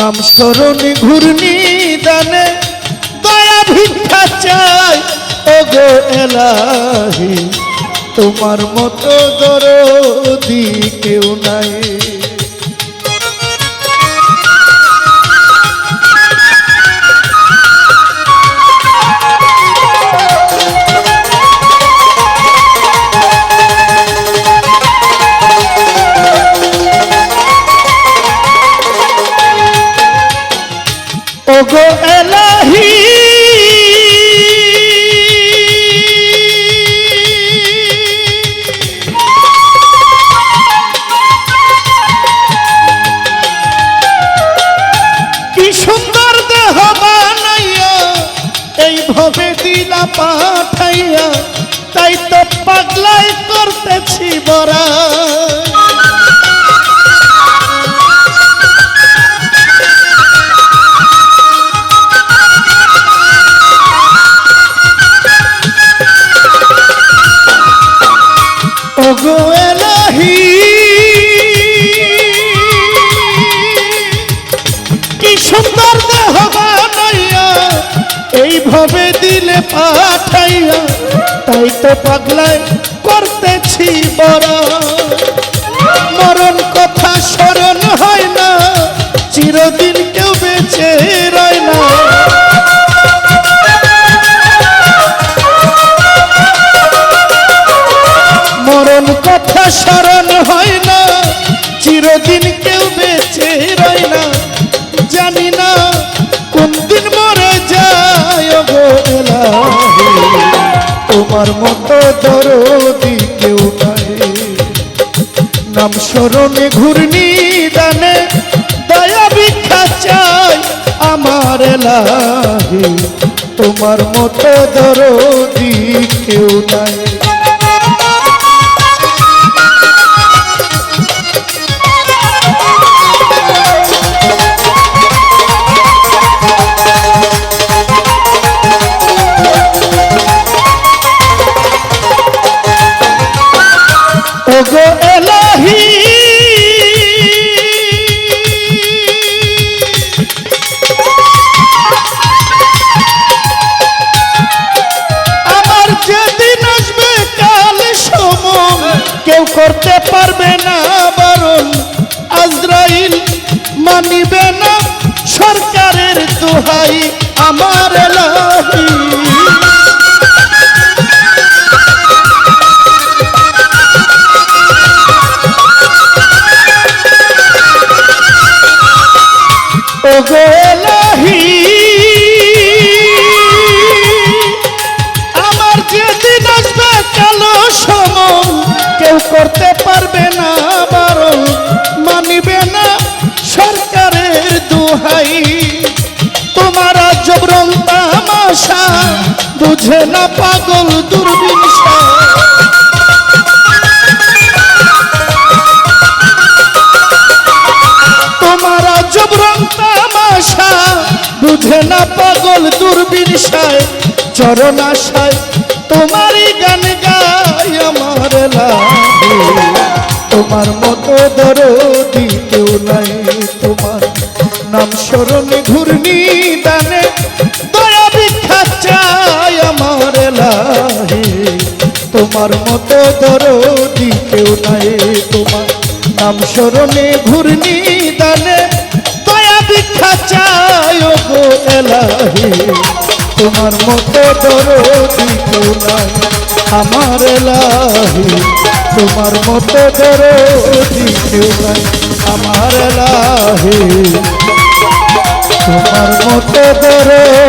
নাম স্মরণে ঘূর্ণি দানে দয়া ভিক্ষা চাই ওগো এলাহি তোমার মতো দরদি কেউ নাই। ওগো এলাহি কি সুন্দর দেহ বানাইয়া এইভাবে দিলা পাঠাইয়া, তাই তো পাগলাই করতেছি বড়া। ওগো এলাহি কি সুন্দর দেহ বানাইয়া এইভাবে দিলে পাঠাইয়া, তাই তো পাগলাই করতেছি বড়। মরণ কথা স্মরণ হয় না, চিরদিন কেউ বেঁচে রয় না। মরণ কথা স্মরণ হয় না, চিরদিন কেউ বেঁচে রয় না। জানি না কোন দিন মরে যায় গো এলাহি তোমার মতো দরদি কেউ নাই। নাম স্মরণে ঘূর্ণি দানে দয়া ভিক্ষা চাই আমার এলাহি তোমার মতো দরদি কেউ নাই। ওগো এলাহি আমার যেদিন আসবে কাল সময়, কেউ করতে পারবে না বারণ। আজরাইল মানিবে না সরকারের দোহাই আমার এলাহি। ওগো এলাহি আমার যেদিন আসবে কালো সময়, কেউ করতে পারবে না বারণ। মানিবে না সরকারের দোহাই। তোমার জবরন তামাশা বুঝে না পাগল দুর্বিনসা। তোমারা জবরন তামাশা বুঝে না পাগল দুর্বিনসায়। চরণ আশায় তোমারই গান গাই আমার এলাহি তোমার মতো দরদি কেউ নাই। তোমার নাম স্মরণে ঘূর্ণি দানে দয়া ভিক্ষা চাই আমার এলাহি তোমার মতো দরদি কেউ নাই। তোমার নাম স্মরণে ঘূর্ণি দানে দয়া ভিক্ষা চাই ওগো এলাহি তোমার মতো দরদি কেউ নাই আমার এলাহি তোমার মতো দরদি কেউ নাই আমার এলাহি তোমার মতো দরদি